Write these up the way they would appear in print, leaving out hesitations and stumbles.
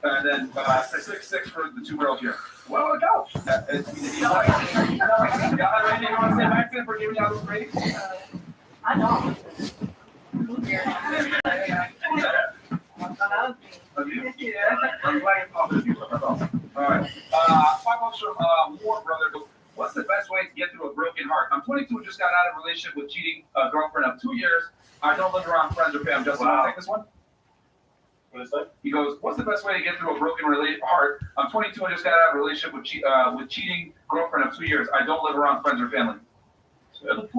And then 6'6" for the two girls here. Well, look out. You got anything you want to say, Maxon, for giving you all those ratings? I don't. I'm glad you're positive. All right. 5 months from War Brother. What's the best way to get through a broken heart? I'm 22 and just got out of a relationship with cheating girlfriend of 2 years. I don't live around friends or family. Justin, want to take this one? What is that? He goes, what's the best way to get through a broken heart? I'm 22 and just got out of a relationship with cheating girlfriend of 2 years. I don't live around friends or family. Fucking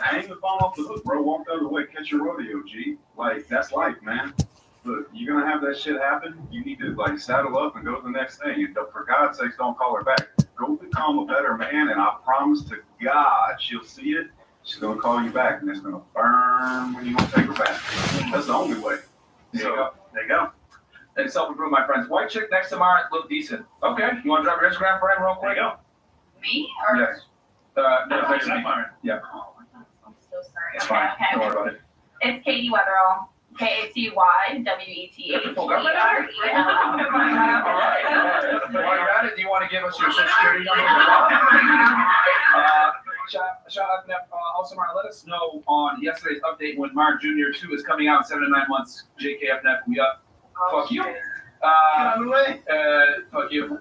hang the phone off the hook, bro. Walk the other way, catch your rodeo, G. Like, that's life, man. Look, you're gonna have that shit happen. You need to like saddle up and go to the next thing. And for God's sakes, don't call her back. Go become a better man, and I promise to God, she'll see it. She's gonna call you back, and it's gonna burn when you don't take her back. That's the only way. There you go. There you go. And self-improve, my friends. White chick next to Mara look decent. Okay, you want to drop your Instagram for him real quick? There you go. Me? Or? Yes. No, next to me. Yeah. Oh, I'm so sorry. It's fine. Okay. Don't worry about it. It's Katie Weatherall. KATYWETHEREL. All right. While you're at it, do you want to give us your social security number? Shout out to also, Mara, let us know on yesterday's update when Mark Jr. 2 is coming out in 7 to 9 months. JKFNF, we up. Fuck you. Fuck you.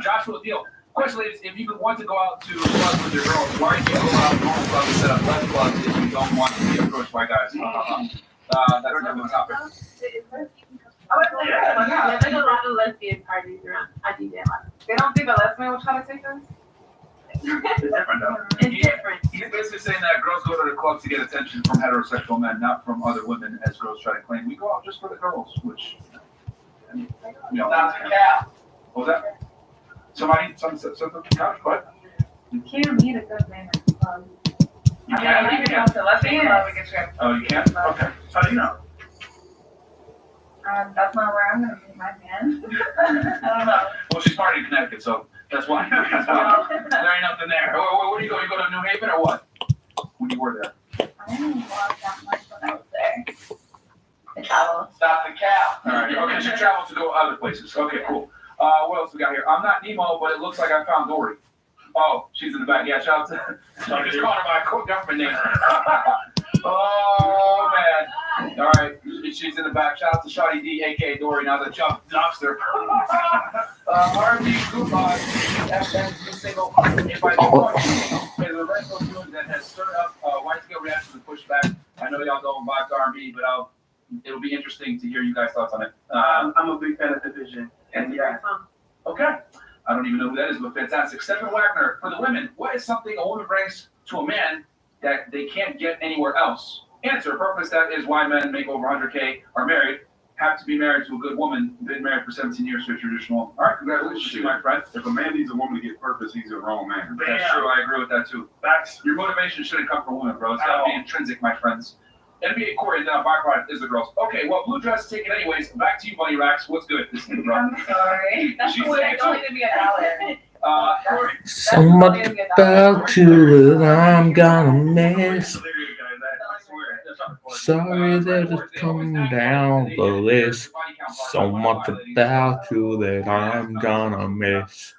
Joshua Deal. Question, ladies, if you want to go out to clubs with your girls, why do you go out to normal clubs instead of less clubs if you don't want to be approached by guys? That's another topic. Yeah, there's a lot of lesbian parties around. I do that. They don't think a lesbian will try to take us? It's different, though. It's different. He's basically saying that girls go to the clubs to get attention from heterosexual men, not from other women, as girls try to claim. We go out just for the girls, which, you know. Not the cow. What was that? Something couch, what? You can't meet a good man at the club. You I can't? mean, you can go to lesbian club and get you. Oh, you can't? Okay. How do you know? That's not where I'm gonna meet my man. I don't know. Well, she's part of Connecticut, so that's why. There ain't nothing there. Where do you go? You go to New Haven or what? When you were there? I didn't walk that much when I was there. I traveled. Stop the cow. All right. Okay, she traveled to go other places. Okay, cool. What else we got here? I'm not Nemo, but it looks like I found Dory. Oh, she's in the back. Yeah, shout out to. I'm just calling her my government name. Oh man. All right, she's in the back. Shout out to Shotty D, aka Dory. Now the Dumpster. R&B group FN's single. If I don't want to, is a rental tune that has stirred up wide-scale reaction to pushback. I know y'all don't vibe to R&B, but it'll be interesting to hear you guys' thoughts on it. I'm a big fan of Division, and yeah. Okay. I don't even know who that is, but fantastic. Stephen Wagner, for the women, what is something a woman brings to a man that they can't get anywhere else? Answer, purpose, that is why men make over 100K, are married, have to be married to a good woman, been married for 17 years to a traditional. All right, congratulations to you, my friend. If a man needs a woman to get purpose, he's a wrong man. That's true, I agree with that too. Facts. Your motivation shouldn't come from women, bro. It's gotta be intrinsic, my friends. NBA Corey, and then a byproduct is the girls. Okay, well, Blue Dress take it anyways. Back to you, Bunny Racks. What's good? This is bro. I'm sorry. That's She's the way saying it's only gonna be $1. Corey. So much about you that I'm gonna miss. Sorry that it's coming down the list. So much about you that I'm gonna miss.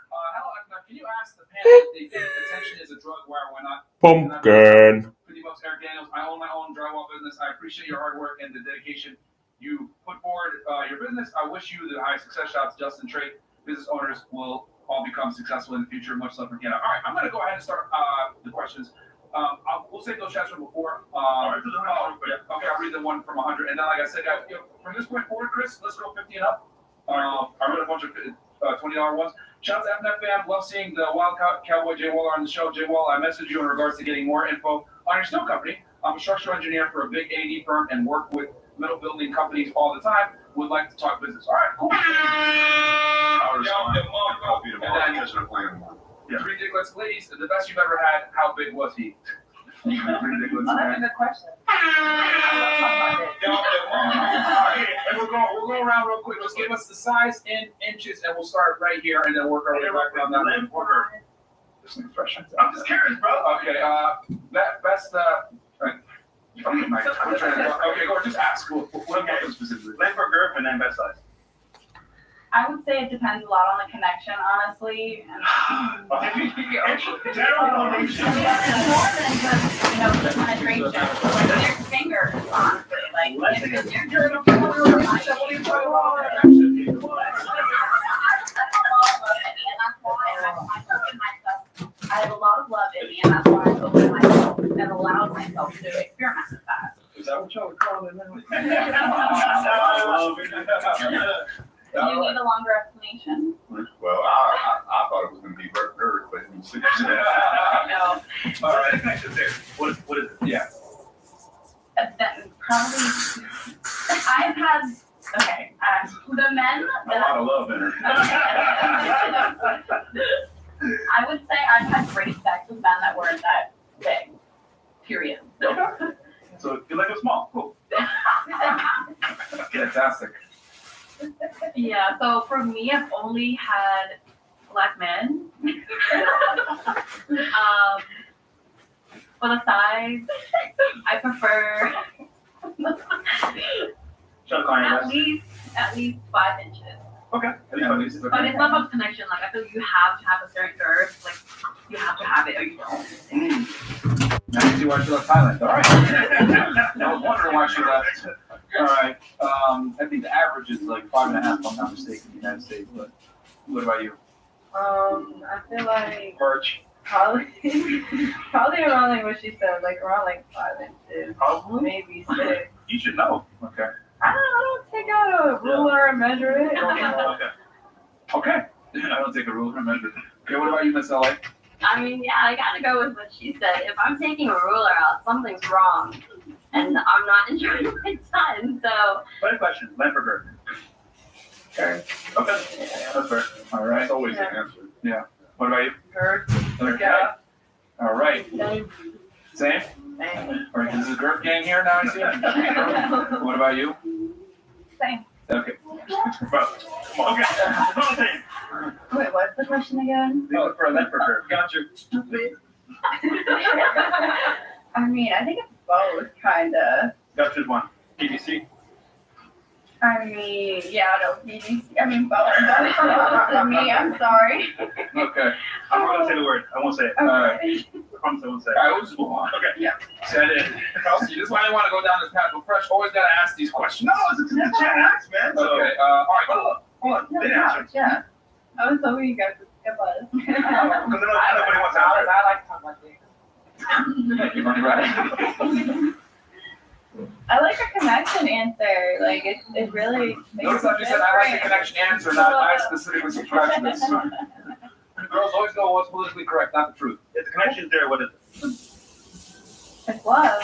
Can you ask the panel if they think attention is a drug? Why or why not? Pumpkin. $50, Eric Daniels. I own my own drywall business. I appreciate your hard work and the dedication you put forward your business. I wish you the highest success. Shots, Justin Trade. Business owners will all become successful in the future. Much love for Canada. All right, I'm going to go ahead and start the questions. We'll save those chats from before. Okay, I'll read the one from 100. And then, like I said, from this point forward, Chris, let's go 50 and up. I read a bunch of $20 ones. Shout out to FNF fam. Love seeing the Wild Cowboy Jay Waller on the show. Jay Waller, I messaged you in regards to getting more info on your steel company. I'm a structural engineer for a big A&E firm and work with metal building companies all the time. Would like to talk business. All right, cool. It's ridiculous. Ladies, the best you've ever had, how big was he? Ridiculous, Oh, that's a man. good question. We'll go around real quick. Let's give us the size in inches, and we'll start right here, and then work our way back down that order. This thing's fresh. I'm just curious, bro. Okay. Best. I'm trying to, okay, go, just ask, what happened specifically? Length for girth and then best size. I would say it depends a lot on the connection, honestly. And General more than just, the penetration. Like your fingers, honestly. Like, if you're doing I have a lot of love in me, and that's why I opened myself and allowed myself to experiment with that. Is that what y'all are calling it now? Do you need a longer explanation? Well, I thought it was gonna be bird, but you said. No. All right. The connection's there. What is it? Yeah. Then probably, I've had, okay, the men A that lot of love in her. I would say I've had great sex with men that weren't that big, period. So you like it small? Cool. Fantastic. Yeah, so for me, I've only had black men. For the size, I prefer Shut the at least 5 inches. Okay. But it's not about connection. Like I feel you have to have a certain girth. Like you have to have it or you don't. Now you see why she left Thailand. All right. I was wondering why she left. All right. I think the average is like 5.5, if I'm not mistaken, in the United States. But what about you? I feel like Perch. probably around like what she said, like around like 5 inches, Probably. maybe 6. You should know. Okay. I don't take out a ruler and measure it. Okay. Okay. I don't take a ruler and measure it. Okay, what about you, Miss LA? I mean, yeah, I gotta go with what she said. If I'm taking a ruler out, something's wrong. And I'm not enjoying my time, so. Funny question. Length for girth. Okay. Okay. That's fair. All right. That's always the answer. What about you? Girth, Okay. yeah. All right. Same. Same? Same. All right, this is a Girth gang here now, I see. What about you? Same. Okay. Bro. Okay. Okay. Wait, what's the question again? Length for length for girth. Gotcha. Stupid. I mean, I think it's both, kinda. Gotcha's one. PVC. I mean, yeah, no, BBC. I mean, both for me. I'm sorry. Okay. I'm not gonna say the word. I won't say it. Alright. Okay. I promise I won't say it. All right, we'll just move on. Okay. Yeah. Said it. Kelsey, this is why I want to go down this path. But Fresh always got to ask these questions. No, it's a chance, man. So, Okay. All right. hold on. No, They answer. yeah. I was hoping you guys would skip us. Because nobody wants to answer. I like to talk like this. You're right. I like a connection answer. Like, it really makes Notice I just said I like the connection answer, not I specifically subscribe to this. Girls always go what's politically correct, not the truth. If the connection's there, what is it? It's love.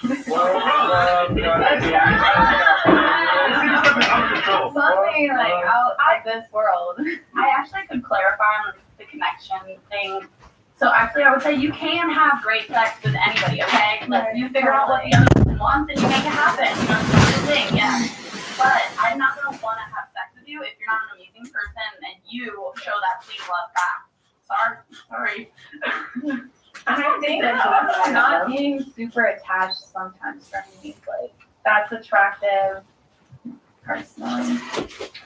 Something like out of this world. I actually could clarify on the connection thing. So actually, I would say you can have great sex with anybody, okay? Like, you figure out what the other person wants and you make it happen. You know, it's a thing, yeah. But I'm not gonna wanna have sex with you if you're not an amazing person and you will show that same love back. Sorry. I think not being super attached sometimes for me, like, that's attractive personally.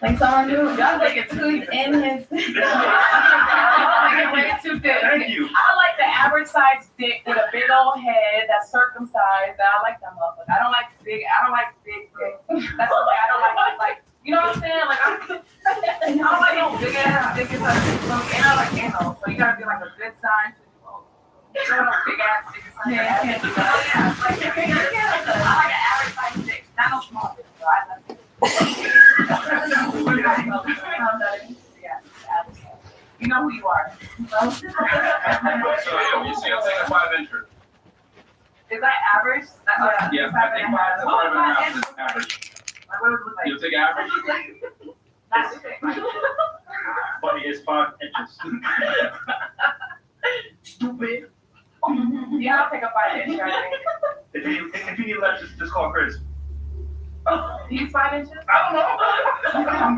Like someone who's in his. Way too big. Thank you. I like the average size dick with a big old head that's circumcised. I like that motherfucker. I don't like big dick. That's okay. I don't like, you know what I'm saying? Like, I don't like no big ass dick. It's like, and I like anal. So you gotta be like a good size. You know, big ass dick. Yeah. Like, I like an average size dick. Not no small dick. So I like it. You know who you are. So you see I'm saying a 5 incher. Is that average? Yeah, I think 5 to 5.5 is average. What does it look like? You'll take average? That's it. Buddy is 5 inches. Stupid. Yeah, I'll take a 5 inch. If you need less, just call Chris. He's 5 inches? I don't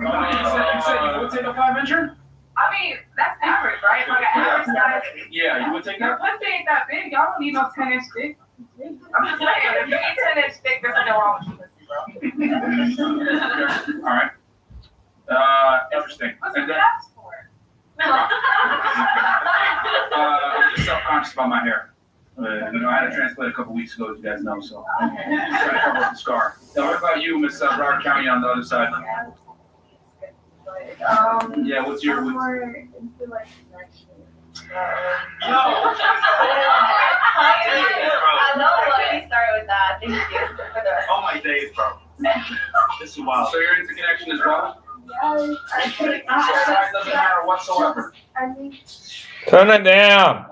know. You said you would take a 5 incher? I mean, that's average, right? Like an average size. Yeah, you would take Your that? pussy ain't that big. Y'all don't need no 10 inch dick. I'm just saying, if you eat 10-inch steak, there's nothing wrong with you, bro. All right. Interesting. What's And the then, caps for? I'm just self-conscious about my hair. I had a transplant a couple weeks ago, as you guys know, so I'm just trying to cover up the scar. Now, what about you, Miss Broward County on the other side? Yeah, what's your? I'm What's, more into like connection. No. I know why you started with that. Thank you for the rest. All my days, bro. This is wild. so you're into connection as well? Yes, I think So size doesn't matter whatsoever. I mean, Turn it down.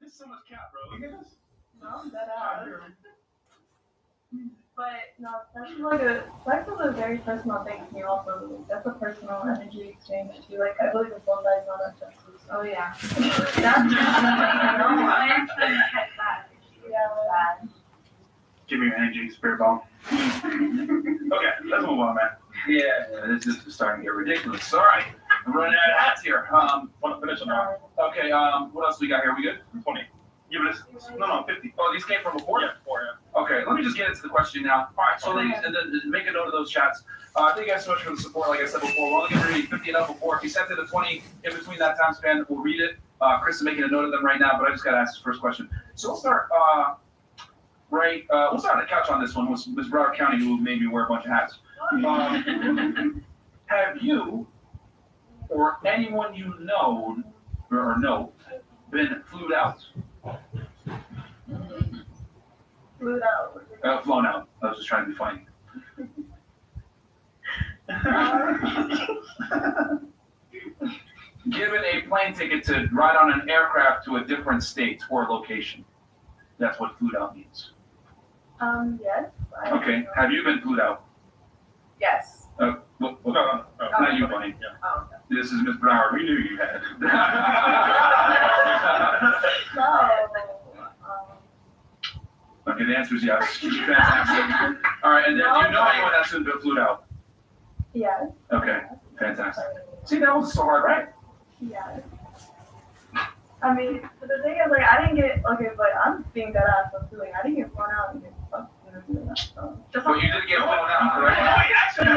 This is so much cap, bro. Look at this. no, but no, sex is a very personal thing to me also. That's a personal energy exchange too. Like I believe in both sides on that stuff too. Oh, yeah. Yeah. Give me your energy, spirit ball. Okay, let's move on, man. Yeah, this is starting to get ridiculous. All right, I'm running out of hats here. Want to finish on that? Okay, what else we got here? We good? 20. Give it this. No, 50. Oh, these came from before? Yeah, 4, yeah. Okay, let me just get into the question now. All right, so ladies, and then make a note of those chats. Thank you guys so much for the support. Like I said before, we're only going to read 50 and up before. If you sent it to 20 in between that time span, we'll read it. Chris is making a note of them right now, but I just got to ask this first question. So we'll start, we'll start on the couch on this one with Ms. Broward County, who made me wear a bunch of hats. Have you or anyone you know been flued out? Flown out. I was just trying to be funny. Given a plane ticket to ride on an aircraft to a different state or location. That's what flued out means. Yes. Okay, have you been flued out? Yes. Not you, Bunny. Oh, This is Miss Broward. We knew you had. No. Okay, the answer is yes. Fantastic. All right, and then you know anyone that's been flued out? Yes. Okay, fantastic. See, that wasn't so hard, right? Yes. I mean, but the thing is, like, I didn't get, okay, but I'm being dead ass, so like, I didn't get flown out and get fucked, doing that, so. But you did get flown out, correct? Actually,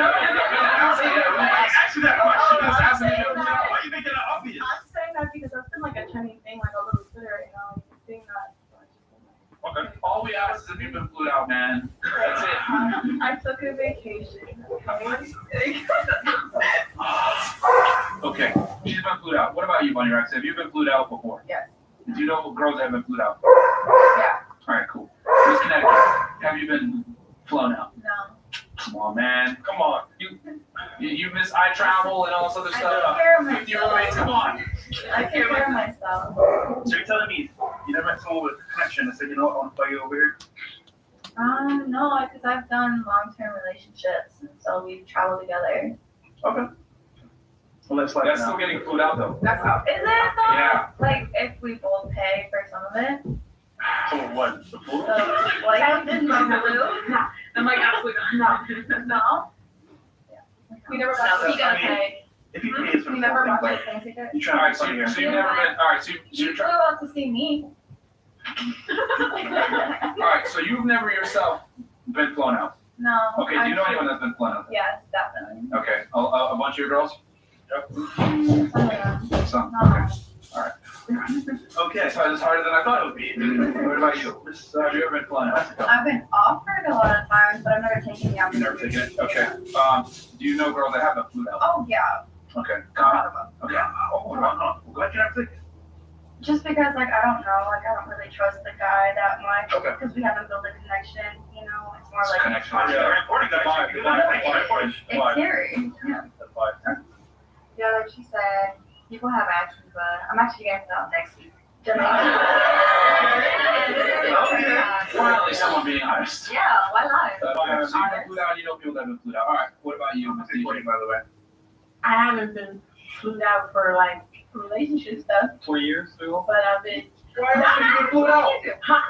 that question. Just asking you. Why you making that obvious? I'm saying that because that's been like a trending thing, like a little Twitter right now, like, seeing that. So I just been Okay. All we ask is if you've been flued out, man. That's it. like, I took a vacation, okay? Okay, she's been flued out. What about you, Bunny Rex? Have you been flued out before? Yes. Do you know girls that have been flued out? Yeah. All right, cool. Miss Connecticut, have you been flown out? No. Come on, man. Come on. You miss I travel and all this other I stuff. take care of 50 roommates, come myself. on. I take care of myself. So you're telling me you never met someone with connection and said, you know what, I want to play you over here? No, because I've done long-term relationships, and so we've traveled together. Okay. Well, let's like That's now. still getting flued out, though. That's how. Is it though? Yeah. Like, if we both pay for some of it? So what? The food? So, like, Captain Boogaloo? I'm like, absolutely not. no? We never No, got you gotta pay. If you pay, it's for You the never full bought thing, your but plane ticket? you All trying right, to so, be funny here. so you've never been. All right, so You you're flew trying. out to see me. All right, so you've never yourself been flown out. No. Okay, do you know anyone that's been flown out? Yes, definitely. Okay, a bunch of your girls? Some of them. Some. No. Okay. Okay. That's harder than I thought it would be. What about you? Have you ever been flown out? I've been offered a lot of times, but I've never taken the You've never opportunity. taken it? Okay. Do you know girls that have been flued out? Oh, yeah. Okay. A lot of them. Okay. Oh, no. Glad you never took it. Just because, like, I don't know, like, I don't really trust the guy that much. Okay. Because we haven't built a connection, you know? It's more It's like. connection. Yeah, very important, guys. Goodbye, goodbye. It's scary. Yeah. Yeah, like she said, people have actions, but I'm actually getting out next week. Finally, someone being honest. Yeah, why not? Okay, so you've been flued out, you know people that have been flued out. All right, what about you, Miss DJ, by the way? I haven't been flew out for like relationship stuff, 4 years ago. but I've been. Why else would you be flued out?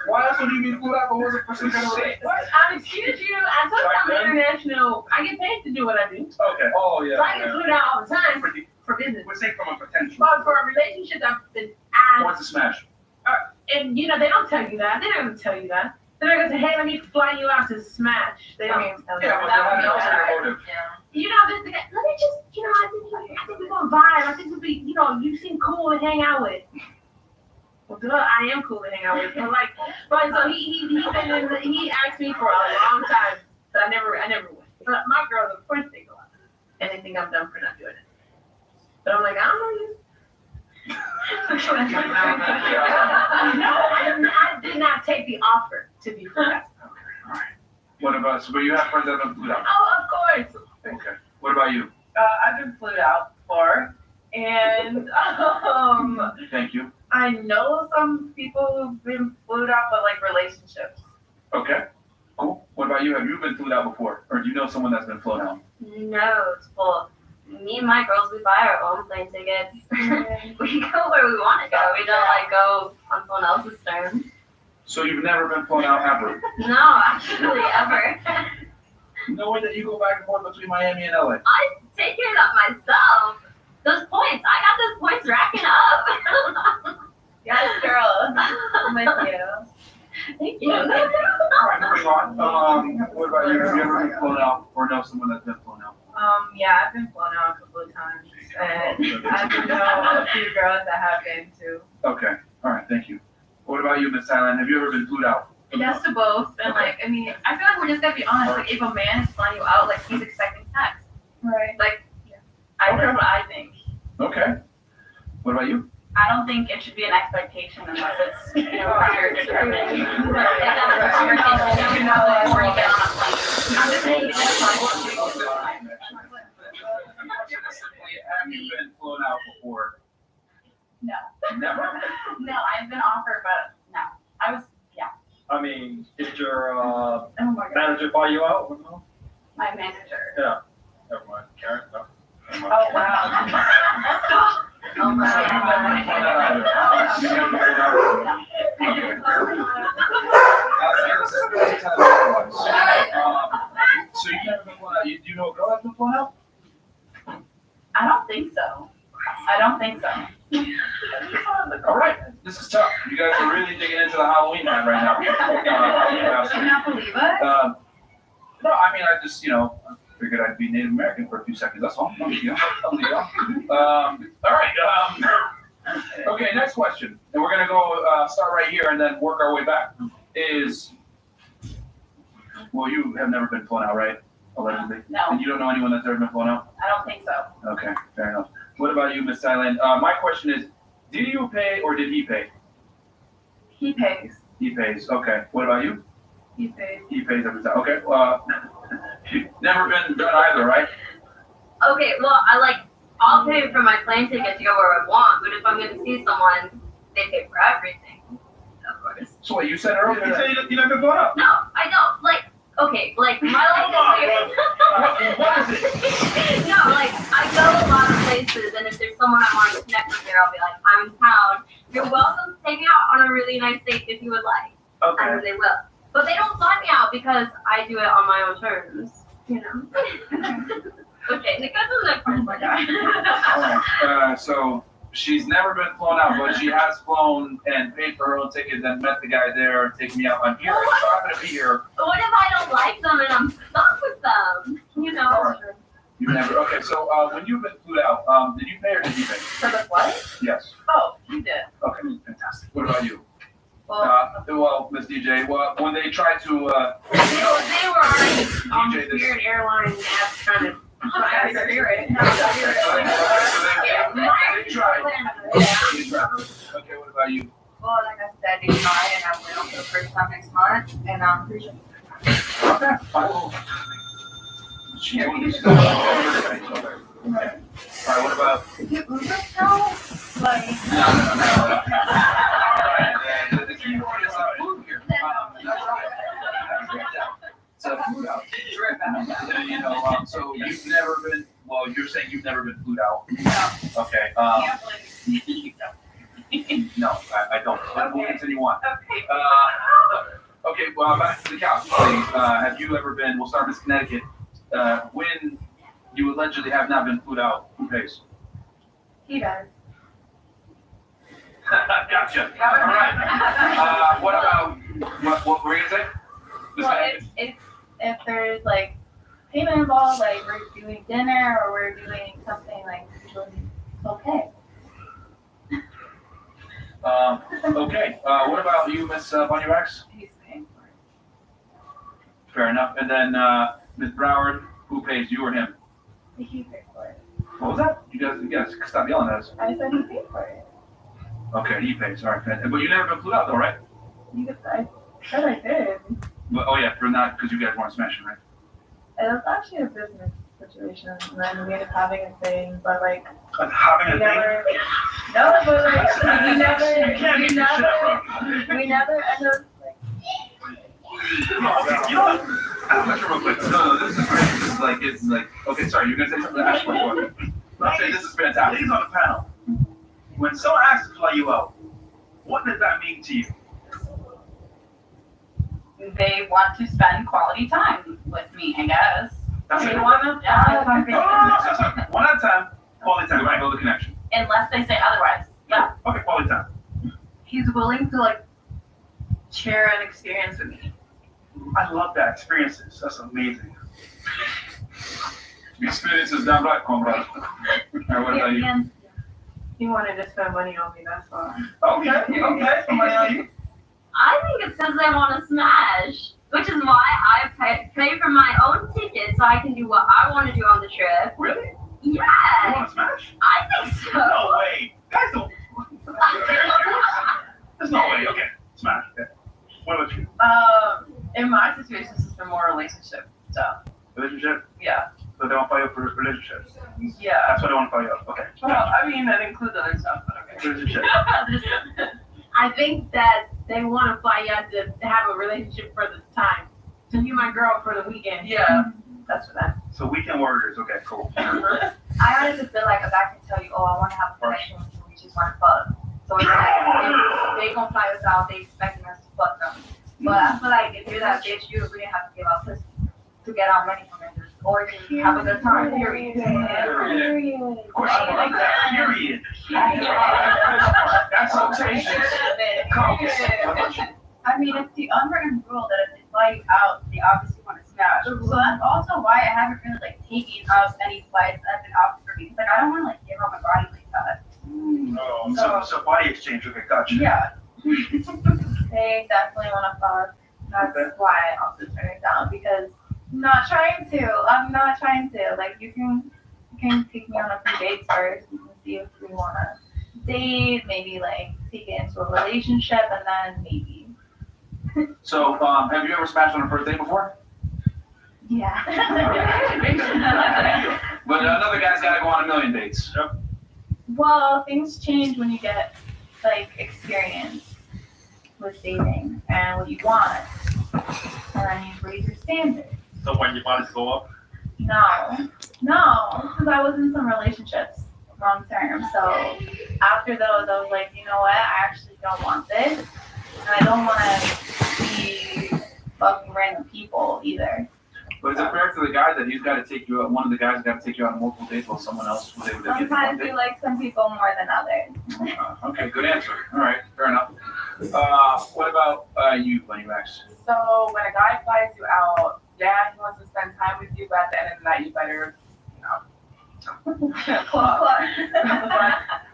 Why else would you be flued out but wasn't for some kind of Shit. What? Excuse you, I told you I'm international. I get paid to do what I do. Okay. Oh, yeah. So I get flued out all the time. for business. We're saying from a potential. But for a relationship, I've been asked, What's the smash? and you know, they don't tell you that. They don't even tell you that. They're not gonna say, hey, let me fly you out to smash. They don't. Yeah, but That they would be have ultimate. no motive. You know, let me just, you know, I think we're gonna vibe. I think we'll be, you know, you seem cool to hang out with. Well, duh, I am cool to hang out with. But like, but so he asked me for a long time, but I never went. But my girls, of course, they go out, and they think I'm dumb for not doing it. But I'm like, I don't know you. No, I did not take the offer to be flued out. What about, so, but you have friends that have been flued out? Oh, of course. Okay. What about you? I've been flued out before, and Thank you. I know some people who've been flued out, but like relationships. Okay. Cool. What about you? Have you been flued out before? Or do you know someone that's been flown out? No, it's full. Me and my girls, we buy our own plane tickets. We go where we want to go. We don't like go on someone else's terms. So you've never been flown out ever? No, actually, ever. No way that you go back and forth between Miami and LA. I take care of that myself. Those points, I got those points racking up. Yes, girl. I'm with you. Thank you. All right, moving on. What about you? Have you ever been flown out or know someone that's been flown out? Yeah, I've been flown out a couple of times, and I do know a few girls that have been too. Okay. All right. Thank you. What about you, Miss Thailand? Have you ever been flued out? Yes to both, and like, I mean, I feel like we're just gonna be honest. Like, if a man is flying you out, like he's expecting sex. Right. Like, that's what I think. Okay. What about you? I don't think it should be an expectation unless it's, you know, prior to determined. If that's a conversation, you know it before you get on a plane. I'm just saying, that's my Have you been flown out before? No. Never? No, I've been offered, but no. I was, I mean, did your oh my God, manager fly you out? No? my manager. Yeah. Never mind. Karen? No. Never mind. Oh, wow. Oh my So you've never been flown out either? You've never been flown out? So you've never been flown out? Do you know a girl that's been flown out? I don't think so. I don't think so. All right, this is tough. You guys are really digging into the Halloween night right now. Do you not believe us? No, I mean, I just, I figured I'd be Native American for a few seconds. That's all. No big deal. No big deal. All right. Okay, next question. And we're going to go start right here and then work our way back. Well, you have never been flown out, right? Allegedly. No, And you don't know anyone that's ever been flown out? I don't think so. Okay, fair enough. What about you, Miss Thailand? My question is, did you pay or did he pay? He pays. He pays. Okay. What about you? He pays. He pays every time. Okay. You've never been done either, right? Okay, well, I'll pay for my plane ticket to go where I want, but if I'm going to see someone, they pay for everything, of course. So what you said earlier? You say you never been blown up. No, I don't. Okay, my life is weird. What is it? No, I go a lot of places, and if there's someone I want to connect with there, I'll be like, I'm in town. You're welcome to take me out on a really nice date if you would like. Okay. And they will. But they don't fly me out because I do it on my own terms, you know? Okay, Nick, that's the next part. Oh my God. All right. So she's never been flown out, but she has flown and paid for her own ticket, then met the guy there, taking me out on here. So I'm going to be here. What if I don't like them and I'm stuck with them? You know? All right. You never. Okay. So when you've been flew out, did you pay or did he pay? For the flight? Yes. Oh, he did. Okay. Fantastic. What about you? Well, Miss DJ, when they tried to, They were already on DJ, this- Spirit Airlines app trying to. They tried. Okay, what about you? well, like I said, they tried, and I will for the first time next month, and I'm pretty sure. Okay, fine. She told me she's going to. Okay. All right, what about? Did you Uber now? Like, All right, the key word is food here. That's right. So food out. So you've never been, well, you're saying you've never been flued out? no. Okay, no, I don't. We'll continue on. Okay. Okay, well, back to the couch, please. Have you ever been, we'll start with Connecticut, when you allegedly have not been flued out, who pays? He does. Gotcha. All right. What about, what were you gonna say? Just Well, gonna- if there's like payment involved, like we're doing dinner or we're doing something like usually it's okay. Okay, what about you, Miss Bunny Wax? He's paying for it. Fair enough. And then, Ms. Broward, who pays, you or him? He paid for it. What was that? You guys stop yelling at us. I said he paid for it. Okay, he pays, all right. But you never been flew out though, right? I said I did. But, oh yeah, for not, because you guys weren't smashing, right? It was actually a business situation, and then we ended up having a thing, but like Having we a thing. never. No, but like we never. You can't make this shit up, bro. We never ended up like. You know what? I'm not sure real quick. No, this is great. This is like, it's like, okay, sorry, you're gonna say something? Ask my question. I'll say this is fantastic. Ladies on the panel, when someone asks to fly you out, what does that mean to you? They want to spend quality time with me, I guess. That's They it. wanna, One at a time, quality We time, might right? build a connection. unless they say otherwise. Yeah. Okay, quality time. He's willing to like share an experience with me. I love that experiences. That's amazing. Experiences down right, comrade. All right, what about you? He wanted to spend money on me, that's why. Okay, okay. Somebody on you. I think it's because I want to smash, which is why I pay for my own ticket so I can do what I want to do on the trip. Really? Yeah, You want to smash? I think so. No way. Guys don't. There's no way. Okay, smash. Okay. What about you? In my situation, this is for more relationship stuff. Relationship? Yeah. So they want to fire you for relationships. Yeah. That's what they want to fire you up. Okay. Well, I mean, that includes other stuff, but okay. Relationship. I think that they want to fly out to have a relationship for the time. To be my girl for the weekend. Yeah, that's for that. So weekend warriors. Okay, cool. I honestly feel like if I can tell you, oh, I want to have a connection with you, we just want to fuck. So it's like, if they gonna fly us out, they expecting us to fuck them. But I feel like if you're that bitch, you really have to give up pussy to get our money from it, or just have a good time. Period. Period. Of course, I like that. Period. That's quotations. I mean, it's the unwritten rule that if they fly you out, they obviously want to smash. So that's also why I haven't really like taken up any flights that have been offered for me. It's like I don't want to like give up my body like that. So body exchange. Okay, gotcha. Yeah. They definitely want to fuck. That's why I also turn it down because I'm not trying to. Like you can take me on a few dates first. You can see if we want to date, maybe like take it into a relationship, and then maybe. So, have you ever smashed on a first date before? Yeah. But another guy's gotta go on a million dates. Well, things change when you get like experience with dating and what you want, and then you raise your standards. So when your bodies go up, No, because I was in some relationships long term. So after those, I was like, you know what? I actually don't want this, and I don't want to be fucking random people either. But is it fair to the guy that he's gotta take you out, one of the guys gotta take you out on multiple dates while someone else was able to get you one Sometimes date? you like some people more than others. Okay, good answer. All right, fair enough. What about you, Bunny Wax? So when a guy flies you out, yeah, he wants to spend time with you, but at the end of the night, you better, club.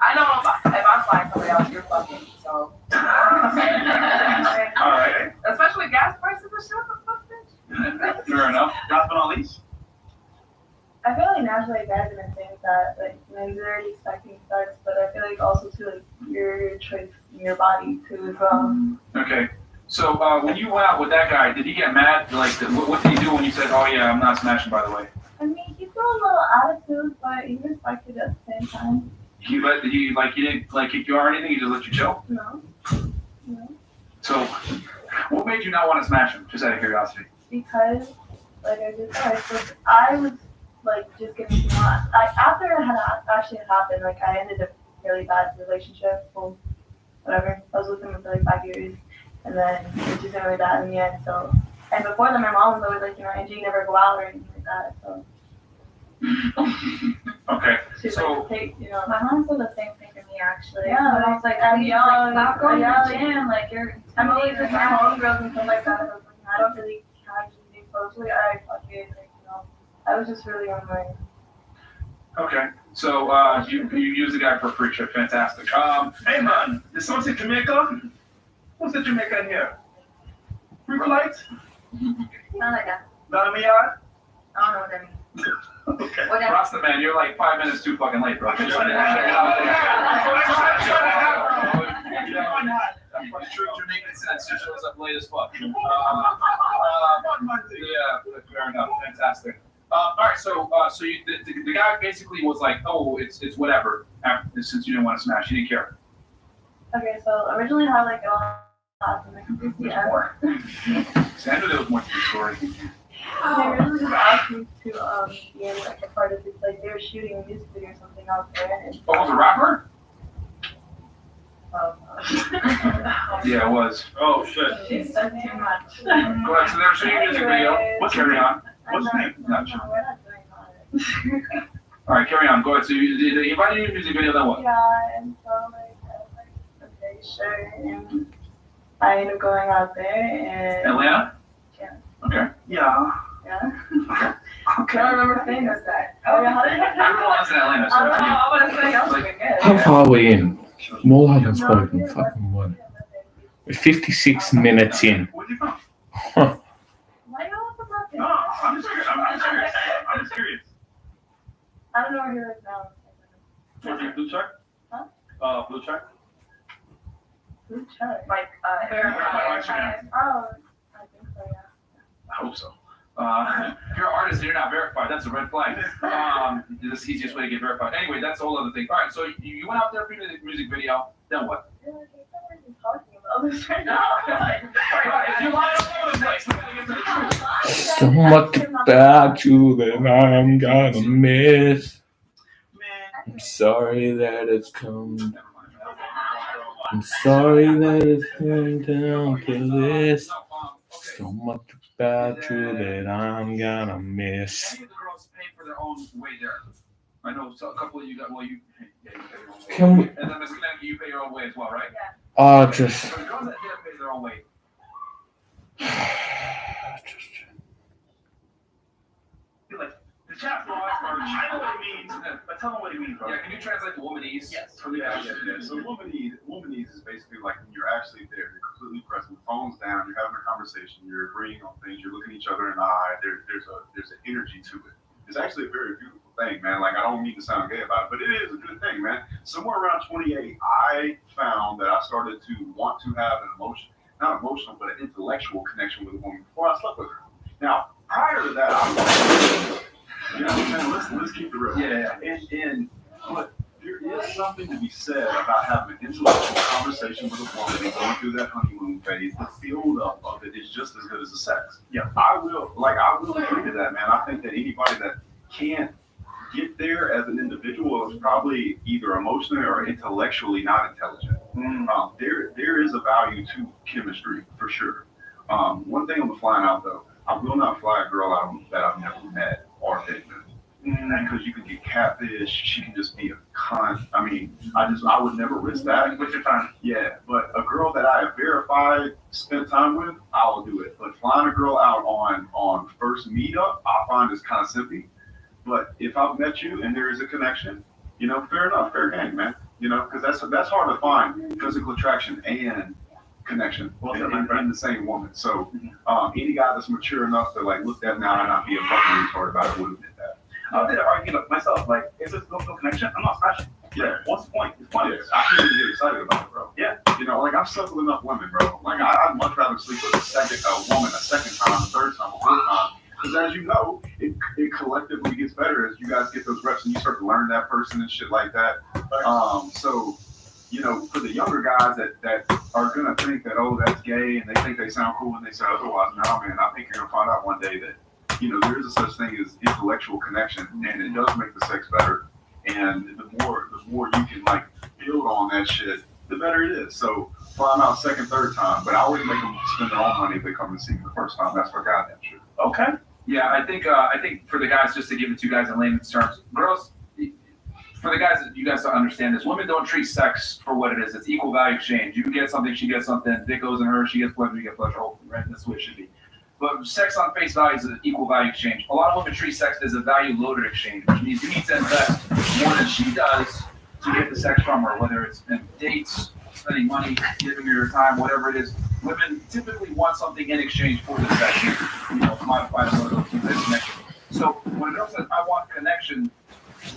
I know if I'm flying somebody else, you're fucking, so. All right. Especially with gas prices and shit, the fuck, bitch. Fair enough. Last but not least. I feel like naturally guys are gonna think that, like, you know, you're already expecting sex, but I feel like also too, like, your choice in your body too as well. Okay. So when you went out with that guy, did he get mad? Like, what did he do when you said, "Oh yeah, I'm not smashing"? By the way, I mean, he threw a little attitude, but he respected it at the same time. he didn't like kick you out or anything. He just let you chill. No. So, what made you not want to smash him? Just out of curiosity. Because, like I just said, I was like just getting too much. Like after it had actually happened, like I ended a really bad relationship. Well, whatever. I was with him for like 5 years, and then it just went really bad in the end. So, and before that, my mom was always like, you know, Angie, never go out or anything like that. So. Okay. She's So- like, hey, you know. My mom said the same thing to me actually. Yeah, But I was like, I'm I'm young, young, stop going to yeah, the gym, like you're. I'm always with my homegirls and stuff like that. I was like, I don't really catch anything socially. I fuck it, like, you know. I was just really on my. Okay. So you use the guy for a free trip. Fantastic. Hey man, did someone say Jamaica? What's the Jamaica in here? River Lights? Not like that. Down in the yard? I don't know what that means. Okay. What that Rasta man, you're like 5 minutes too fucking late, bro. I'm trying to True Jamaican sense just shows up late as fuck. Yeah, fair enough. Fantastic. All right, so you, the guy basically was like, oh, it's whatever. Since you didn't want to smash, you didn't care. Okay, so originally I had like a and I completely There's more. See, I knew there was more to the story. They really just asked me to be in like a part of this, like they were shooting a music video or something out there. And, Oh, it was a rapper? um, Yeah, it was. Oh shit. She said too much. Go ahead. So they're shooting a music video. Let's carry on. What's the name? Not sure. We're not doing that. All right, carry on. Go ahead. So they invited you to a music video, then what? Yeah, and so like I was like, okay, sure. And I ended up going out there and Atlanta? Yeah. Okay. Yeah. yeah. Okay. I don't remember saying that. Oh yeah, how did Everyone lives in Atlanta, so I don't know, for you. I want to say I was like, good. How far are we in? More haven't spoken. Fucking what? We're 56 minutes in. Where'd you from? Huh. Why you all about No, I'm just curious. I'm just curious. I don't know where he lives now. What's your blue check? Huh? Blue check? Blue check. Like, verified. Oh, I think so, yeah. I hope so. If you're an artist and you're not verified, that's a red flag. This is the easiest way to get verified. Anyway, that's a whole other thing. All right, so you went out there for the music video, then what? Yeah, like, what are you talking about this right now? If you lie all over the place, we're gonna get to the truth. So much about you that I'm gonna miss. I'm sorry that it's come. I'm sorry that it's come down to this. So much about you that I'm gonna miss. Many of the girls pay for their own way there. I know so a couple of you got, well, you pay your own way. Can we? And then Miss Connecticut, you pay your own way as well, right? Just. So the girls that didn't pay their own way. Like, the chat box, or I know what it means, but tell them what it means, bro. Yeah, can you translate the womanese? Yes. For the So womanese is basically like when you're actually there, you're completely present, phones down, you're having a conversation, you're agreeing on things, you're looking each other in the eye. There's an energy to it. It's actually a very beautiful thing, man. Like I don't mean to sound gay about it, but it is a good thing, man. Somewhere around 28, I found that I started to want to have an not emotional, but an intellectual connection with a woman before I slept with her. Now, prior to that, I was, you know what I'm saying? Let's keep it real. Yeah. But there is something to be said about having an intellectual conversation with a woman and going through that honeymoon phase. The build up of it is just as good as the sex. Yeah. I will agree to that, man. I think that anybody that can't get there as an individual is probably either emotionally or intellectually not intelligent. There is a value to chemistry for sure. One thing I'm flying out though, I will not fly a girl out that I've never met or dated. Because you can get catfish, she can just be a cunt. I mean, I would never risk that. What's your time? Yeah, but a girl that I have verified, spent time with, I'll do it. But flying a girl out on first meetup, I find is kind of simpy. But if I've met you and there is a connection, you know, fair enough, fair game, man. You know, because that's hard to find, physical attraction and connection in the same woman. So any guy that's mature enough to like look that now and not be a fucking retard about it would admit that. I did an argument myself, like, if there's no connection, I'm not smashing. Yeah. What's the point? It's pointless. I can't even get excited about it, bro. Yeah. You know, like I've slept with enough women, bro. Like I'd much rather sleep with a woman a second time, a third time, a fourth time. Because as you know, it collectively gets better as you guys get those reps and you start to learn that person and shit like that. So, you know, for the younger guys that are gonna think that, oh, that's gay, and they think they sound cool and they say otherwise, no, man, I think you're gonna find out one day that, you know, there is a such thing as intellectual connection, and it does make the sex better. And the more you can like build on that shit, the better it is. So fly them out second, third time, but I always make them spend their own money if they come to see me the first time. That's for goddamn sure. Okay. Yeah, I think for the guys, just to give it to you guys in layman's terms, girls, for the guys that you guys don't understand this, women don't treat sex for what it is. It's equal value exchange. You get something, she gets something. Dick goes in her, she gets pleasure, you get pleasure. Hopefully, right? That's the way it should be. But sex on face value is an equal value exchange. A lot of women treat sex as a value loaded exchange, which means you need to invest more than she does to get the sex from her, whether it's in dates, spending money, giving her your time, whatever it is. Women typically want something in exchange for the sex. You know, commodified loyalty, connection. So when a girl says, I want connection,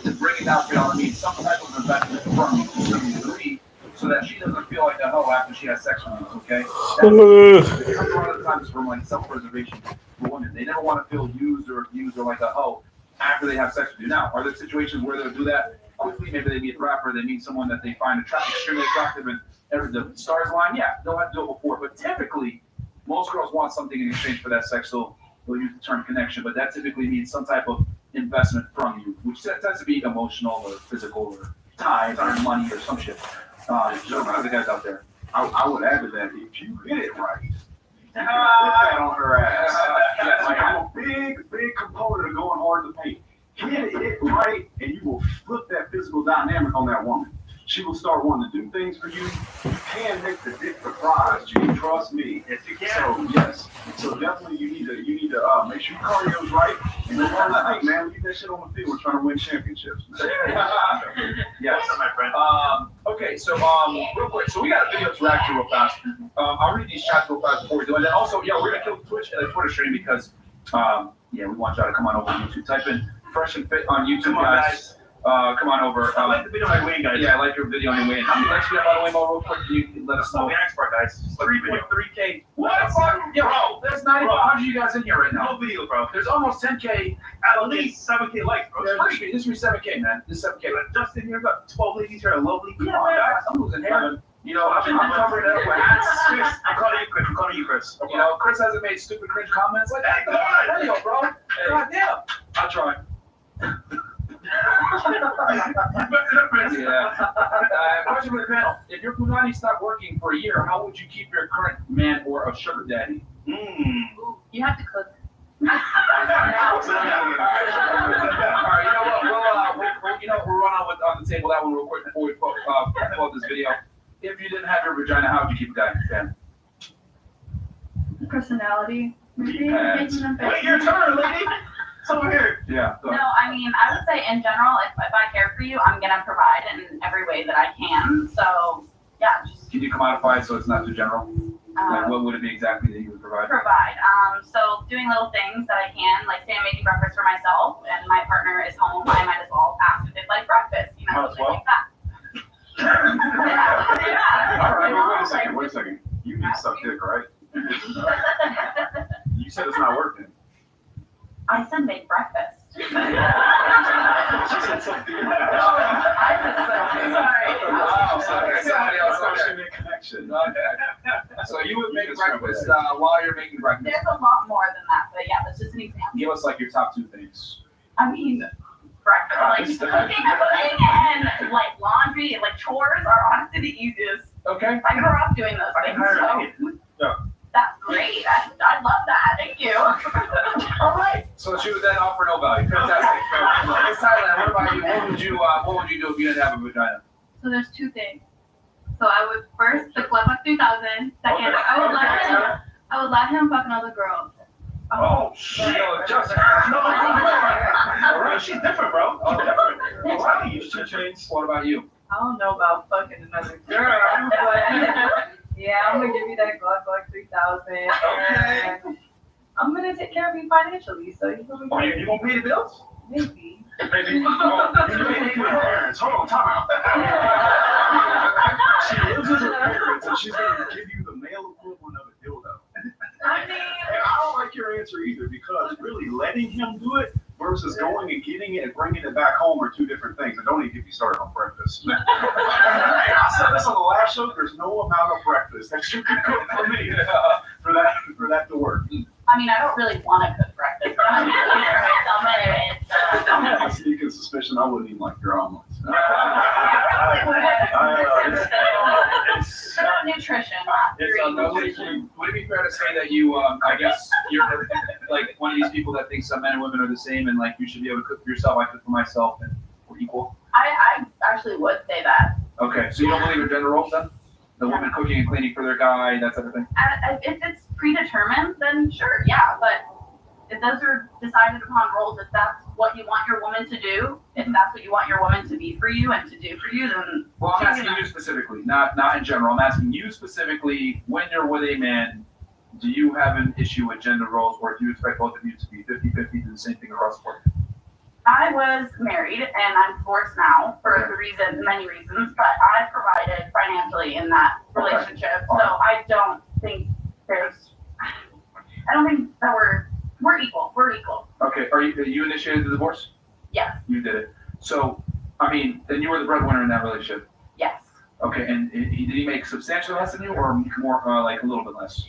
to bring it down for y'all, I mean some type of investment from you to some degree, so that she doesn't feel like a hoe after she has sex with you, okay? It comes a lot of times from like self-preservation for women. They never want to feel used or abused or like a hoe after they have sex with you. Now, are there situations where they'll do that quickly? Maybe they meet a rapper, they meet someone that they find extremely attractive, and the stars align. Yeah, they'll have to do it before. But typically, most girls want something in exchange for that sex, so they'll use the term connection. But that typically means some type of investment from you, which tends to be emotional or physical or ties or money or some shit. So the guys out there. I would add to that, if you hit it right, you can put that on her ass. Like, I'm a big component of going hard to paint. Hit it right, and you will flip that physical dynamic on that woman. She will start wanting to do things for you. You can make the dick the prize, G. Trust me. Yes, you can. So yes. So definitely you need to make sure your cardio's right and go hard to paint, man. Leave that shit on the field. We're trying to win championships. Yes, my friend. Okay, so real quick, so we got a video to react to real fast. I'll read these chats real fast before we do it. And then also, yeah, we're gonna kill Twitch Twitter stream because we want y'all to come on over to YouTube. Type in Fresh and Fit on YouTube, Come on, guys. Come on over. I like the video on my way, guys. Yeah, I like your video on your way. How many likes you have, by the way, Mo, real quick? You can let us know. The next part, guys. 3.3K. What? Yeah, bro, there's 9,500 of you guys in here right now. No video, bro. There's almost 10K. At least 7K likes, bro. This is 7K, man. This is 7K. Justin here got 12 ladies here, lovely. Come Yeah, on, man, guys. I'm losing hair. You know, I'm covering it up with hats. Chris, I'm calling you Chris. You know, Chris hasn't made stupid cringe comments like that. Hey, video, bro. God damn. I tried. Yeah. Question for the panel. If your Punani stopped working for a year, how would you keep your current man or a sugar daddy? You have to cook. All right, you know what? We'll run on the table that one real quick before we pull up this video. If you didn't have your vagina, how would you keep a guy fan? Personality. Maybe Yeah. making them Wait your turn, lady. It's over here. Yeah. Go No, ahead. I mean, I would say in general, if I care for you, I'm gonna provide in every way that I can. So, yeah, just Can you commodify it so it's not too general? Like, what would it be exactly that you would provide? provide. So doing little things that I can, like say I'm making breakfast for myself and my partner is home, I might as well ask if they'd like breakfast, you know, Might as something well. like that. All right, You know, wait a second. You need to suck dick, right? You said it's not working. I said make breakfast. She said something. I said Wow, sorry. somebody else over there. She made connection. Okay. So you would make breakfast while you're making breakfast. There's a lot more than that, but yeah, that's just an example. Give us like your top 2 things. I mean, breakfast, like cooking and like laundry and like chores are honestly the easiest. Okay. I grew up doing those I can things, hire so you. Yeah. that's great. I love that. Thank you. All right. So she would then offer no value. Fantastic. Miss Thailand, what about you? What would you do if you didn't have a vagina? So there's two things. So I would first the Club of 2000. Second, I would let him fuck another girl. Oh, shit. Just, no. All right, she's different, bro. Oh, Different. Why you Two chains. What about you? I don't know about fucking another girl, but yeah, I'm gonna give you that Glock 3000. Okay. And I'm gonna take care of you financially, so you gonna Oh, you gonna pay the bills? maybe. Maybe. Oh, you pay your parents. Hold on, time out. She lives with her parents and she's gonna give you the male equivalent of a dildo. I mean, And I don't like your answer either because really letting him do it versus going and getting it and bringing it back home are two different things. And don't even get me started on breakfast. I said this on the last show. There's no amount of breakfast that you can cook for me for that to work. I mean, I don't really want to cook breakfast, but I'm gonna eat it myself anyways. I have a sneaking suspicion I wouldn't even like your omelets. It's about nutrition, not food. Would it be fair to say that you, I guess, you're like one of these people that thinks some men and women are the same and like you should be able to cook for yourself, I cook for myself, and we're equal? I actually would say that. Okay, so you don't believe in gender roles then? The woman cooking and cleaning for their guy, that type of thing? If it's predetermined, then sure, yeah, but if those are decided upon roles, if that's what you want your woman to do, if that's what you want your woman to be for you and to do for you, then Well, I'm asking you specifically, not in general. I'm asking you specifically, when you're with a man, do you have an issue with gender roles, or do you expect both of you to be 50-50, do the same thing across the board? I was married and I'm divorced now for many reasons, but I provided financially in that relationship. So I don't think that we're equal. We're equal. Okay, you initiated the divorce? Yes. You did it. So, I mean, then you were the breadwinner in that relationship? Yes. Okay, and did he make substantially less than you, or more, like a little bit less?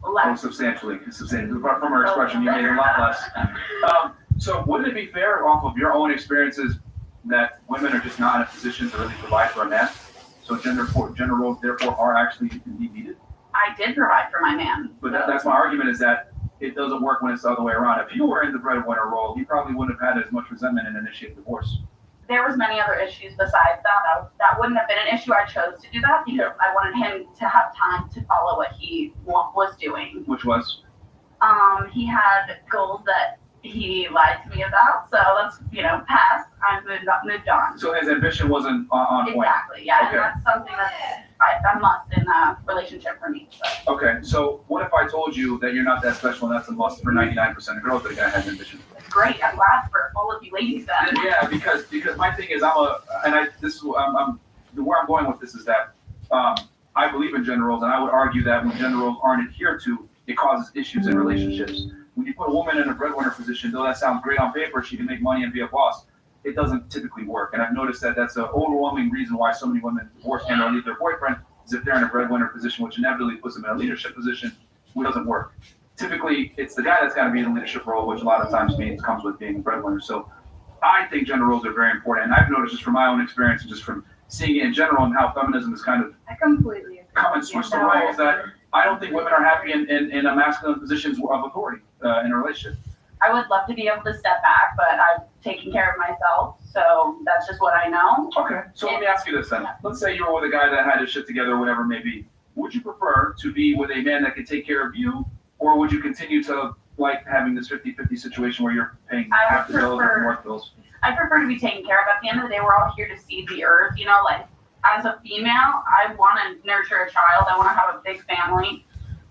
Oh, Less. substantially. From her expression, you made a lot less. So wouldn't it be fair, off of your own experiences, that women are just not in a position to really provide for a man? So gender roles, therefore, are actually indeed needed? I did provide for my man. But that's my argument, is that it doesn't work when it's the other way around. If you were in the breadwinner role, you probably wouldn't have had as much resentment and initiated divorce. There was many other issues besides that. That wouldn't have been an issue. I chose to do that because I wanted him to have time to follow what he was doing. Which was? He had goals that he lied to me about, so let's, past. I moved on. So his ambition wasn't on point? Exactly, yeah, Okay. and that's something that's a must in a relationship for me. So. Okay, so what if I told you that you're not that special and that's a must for 99% of girls, that a guy has ambition? Great, I'm glad for all of you ladies then. Yeah, because my thing is, where I'm going with this is that I believe in gender roles, and I would argue that when gender roles aren't adhered to, it causes issues in relationships. When you put a woman in a breadwinner position, though that sounds great on paper, she can make money and be a boss, it doesn't typically work. And I've noticed that that's an overwhelming reason why so many women divorce and or leave their boyfriend, is if they're in a breadwinner position, which inevitably puts them in a leadership position, which doesn't work. Typically, it's the guy that's got to be in a leadership role, which a lot of times comes with being a breadwinner. So I think gender roles are very important. And I've noticed just from my own experience and just from seeing it in general and how feminism is kind of I completely agree. come and switch the roles, that I don't think women are happy in a masculine positions of authority in a relationship. I would love to be able to step back, but I've taken care of myself, so that's just what I know. Okay, so let me ask you this then. Let's say you were with a guy that had his shit together or whatever it may be. Would you prefer to be with a man that could take care of you, or would you continue to like having this 50-50 situation where you're paying half the bills and more bills? I prefer to be taken care of. At the end of the day, we're all here to seed the earth, like as a female, I want to nurture a child. I want to have a big family,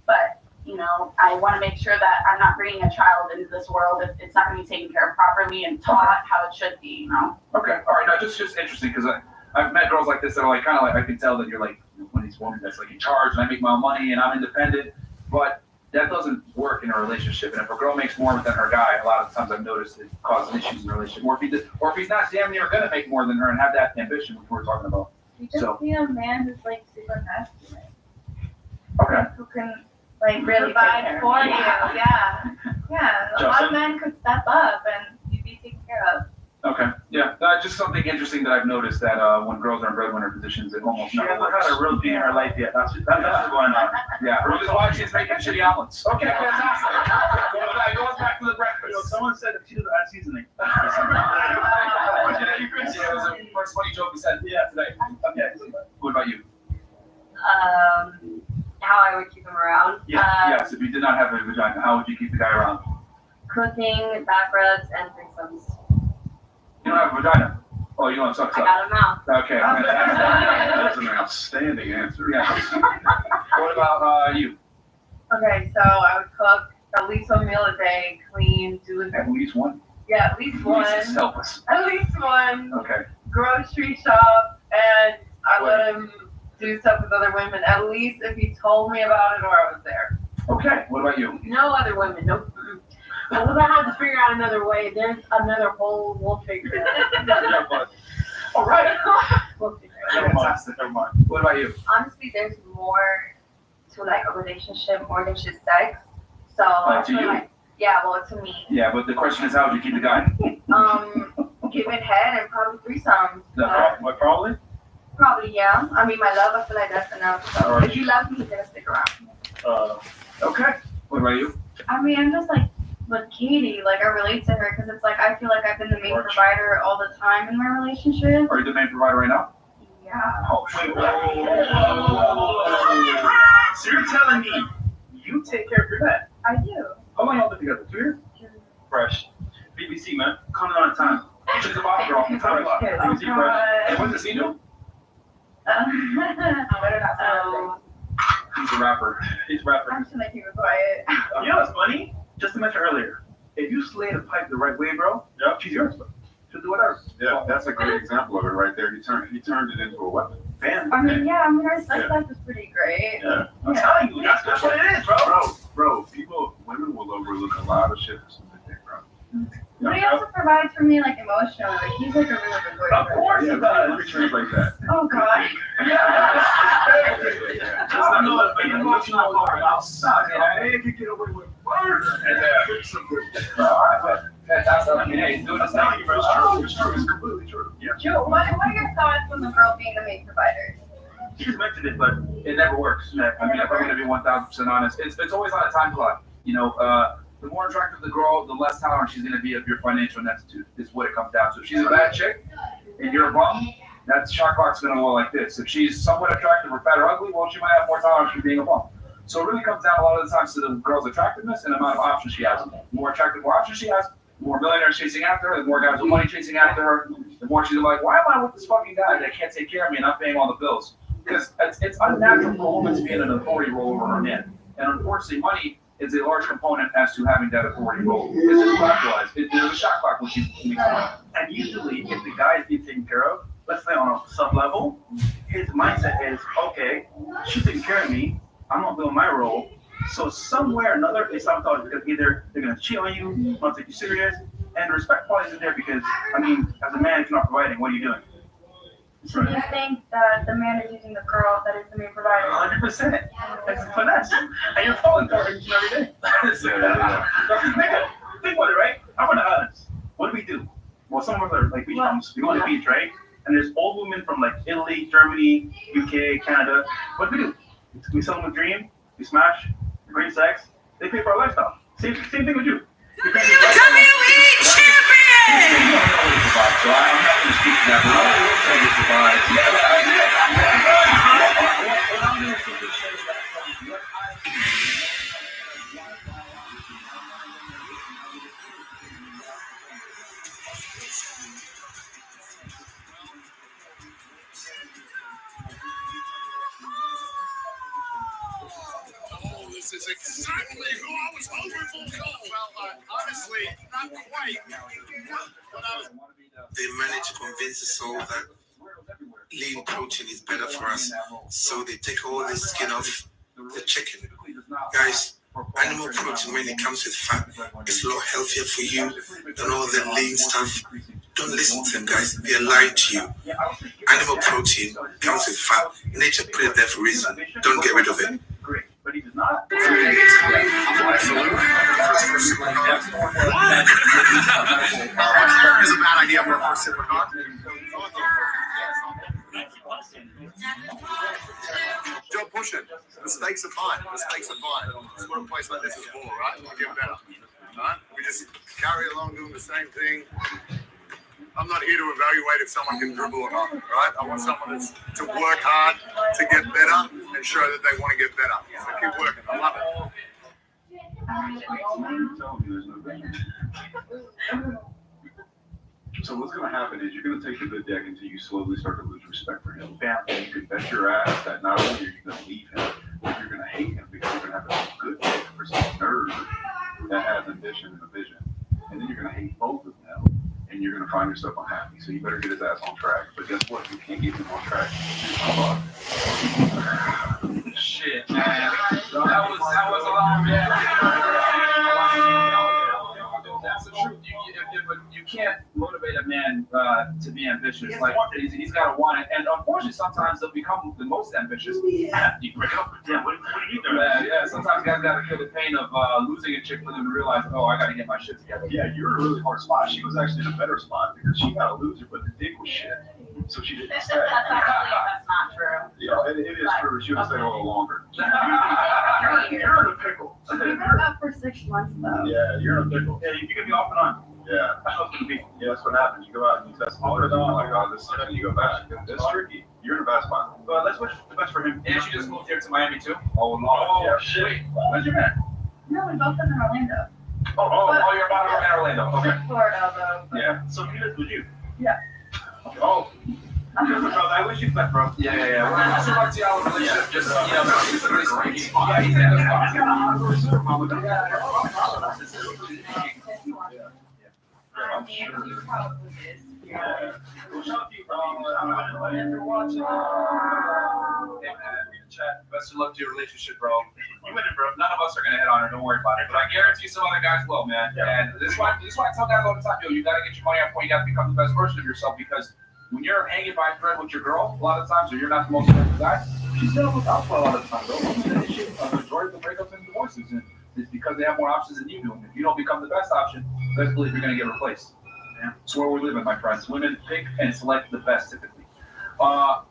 but I want to make sure that I'm not bringing a child into this world if it's not going to be taken care of properly and taught how it should be, Okay, all right. Now, just interesting because I've met girls like this that are like kind of like I can tell that you're like one of these women that's like in charge and I make my own money and I'm independent, but that doesn't work in a relationship. And if a girl makes more than her guy, a lot of times I've noticed it causes issues in a relationship. Or if he's not damn near going to make more than her and have that ambition, which we're talking about. You just need a man who's like super masculine. Okay. Who can really provide take care for of you. Yeah. A lot of men could step up and you'd be taken care of. Okay. Yeah. Just something interesting that I've noticed that when girls are in breadwinner positions, it almost She never hasn't works. had a real day in her life yet. That's what's going on. Yeah. Which is why she's making shitty omelets. Okay. Fantastic. Goes back to the breakfast. Someone said that she doesn't add seasoning. Yeah, it was the first funny joke we said today. Okay. What about you? How I would keep him around. Yes. If you did not have a vagina, how would you keep the guy around? Cooking, back rubs, and threesomes. You don't have a vagina. Oh, you don't suck. I got him out. Okay. That's an outstanding answer. Yeah. What about you? Okay, so I would cook at least one meal a day, clean, do it. At least one. Yeah, at least one. Jesus, help us. At least one. Okay. Grocery shop, and I let him do stuff with other women. At least if he told me about it or I was there. Okay. What about you? No other women, nope. We're gonna have to figure out another way. There's another hole. We'll figure it out. All right. We'll figure it out. Fantastic. Never mind. What about you? Honestly, there's more to like a relationship more than just sex. So To you? to me. Yeah, but the question is, how would you keep the guy? Giving head and probably threesomes. What, probably? Probably, yeah. I mean, my love, I feel like that's enough. So Alright. if you love me, you're gonna stick around. Okay. What about you? I mean, I'm just like with Katie, like I relate to her because it's like I feel like I've been the main provider all the time in my relationship. Are you the main provider right now? Yeah. Oh, shit. So you're telling me you take care of your man? I do. How long y'all been together? 2 years? Fresh. BBC, man. Coming on time. She's a mom girl. Time clock. BBC, fresh. Hey, what does he do? He's a rapper. He's a rapper. I'm just gonna keep it quiet. You know what's funny? Just to mention earlier, if you slay the pipe the right way, bro, Yep. she's yours. She'll do whatever. Yeah, that's a great example of it right there. He turned it into a weapon. Bam. I mean, yeah, I mean, our sex life is pretty great. Yeah. I'm telling you, that's what it is, bro. Bro, women will overlook a lot of shit for some dick, bro. But he also provides for me, like, emotionally. Like, he's like a really good boyfriend. Of course he Yeah, does. let me translate that. Oh, God. I know it's an emotional part outside. Hey, if you get away with murder and fix some good shit. Fantastic. I mean, hey, he's doing his telling thing. you, bro. It's true. It's completely true. Yeah. Joe, what are your thoughts on the girl being the main provider? She's mentioned it, but It never works. I mean, if I'm going to be 1,000% honest, it's always on a time clock. You know, the more attractive the girl, the less tolerant she's going to be of your financial ineptitude, is what it comes down to. If she's a bad chick and you're a bum, that shot clock's going to go like this. If she's somewhat attractive or fat or ugly, well, she might have more tolerance for being a bum. So it really comes down a lot of the times to the girl's attractiveness and the amount of options she has. The more attractive, more options she has, the more millionaires chasing after her, the more guys with money chasing after her, the more she's like, why am I with this fucking guy that can't take care of me and I'm paying all the bills? Because it's unnatural for a woman to be in an authority role over her man. And unfortunately, money is a large component as to having that authority role. It's just capitalized. There's a shot clock when she makes money. and usually if the guy is being taken care of, let's say on a sub level, his mindset is, okay, she's taking care of me, I'm not doing my role. So somewhere or another, they sabotage because either they're gonna cheat on you, not take you serious, and the respect probably isn't there because, I mean, as a man, if you're not providing, what are you doing? So do you think that the man is using the girl that is the main provider? 100%. It's a finesse. And you're falling for it each and every day. Think about it, right? I'm on the islands. What do? Well, some of us are like beach bums. We go to the beach, right? And there's old women from like Italy, Germany, UK, Canada. What do? We sell them a dream. We smash. Great sex. They pay for our lifestyle. Same thing with you. WWE champion! So I'm not going to speak to that, but I will say this provides. What I'm going to simply say is that from what This is exactly who I was hoping for. Well, honestly, not quite. But I was. They managed to convince us all that lean protein is better for us. So they take all the skin off the chicken. Guys, animal protein when it comes with fat is a lot healthier for you than all the lean stuff. Don't listen to them, guys. They're lying to you. Animal protein comes with fat. Nature put it there for a reason. Don't get rid of it. But he does not. Is a bad idea for a first supercar. Don't push it. Mistakes are fine. Mistakes are fine. That's what a place like this is for, right? We get better. Right? We just carry along doing the same thing. I'm not here to evaluate if someone can dribble or not, right? I want someone that's to work hard to get better and show that they want to get better. So keep working. I love it. So what's going to happen is you're going to take the good deck until you slowly start to lose respect for him. And you can bet your ass that not only are you going to leave him, but you're going to hate him because you're going to have a good deck for some nerd that has ambition and a vision. And then you're going to hate both of them. And you're going to find yourself unhappy. So you better get his ass on track. But guess what? You can't get him on track. Shit, man. That was a long, man. That's the truth. But you can't motivate a man to be ambitious. Like he's got to want it, and unfortunately, sometimes they'll become the most ambitious. You break up with them. What do you do? Yeah. Sometimes guys got to feel the pain of losing a chick for them to realize, oh, I got to get my shit together. Yeah, you're in a really hard spot. She was actually in a better spot because she got a loser, but the dick was shit. So she didn't stay. That's not true. Yeah, it is true. She would have stayed a little longer. You're in a pickle. We've been up for 6 months though. Yeah, you're in a pickle. Yeah, you can be off and on. Yeah. Yeah, that's what happens. You go out and you test water, Oh oh my God, this is you go back. It's tricky. You're in a bad spot. But let's wish the best for him. And she just moved here to Miami too. Oh, no. Oh, Yeah. shit. Where's your man? No, we both live in Orlando. You're about to go in Orlando. Okay. Florida though. But Yeah. So he lives with you? Yeah. Oh. Brother, I wish you the best, bro. Yeah. We're gonna just about to see our relationship. Just he's really sweet. Yeah, he's in the spot. I'm sure. Yeah. Well, shout out to you, bro. If you're watching, chat. Best of luck to your relationship, bro. You winning, bro. None of us are gonna hit on it. Don't worry about it. But I guarantee some other guys will, man. Yeah. And this is why I tell guys all the time, yo, you gotta get your money on point. You gotta become the best version of yourself because when you're hanging by a thread with your girl, a lot of times, or you're not the most effective guy, she's gonna look out for a lot of the time, bro. The issue of the majority of the breakups and divorces, and it's because they have more options than you do. And if you don't become the best option, best believe you're gonna get replaced. Yeah. It's where we're living, my friends. Women pick and select the best, typically.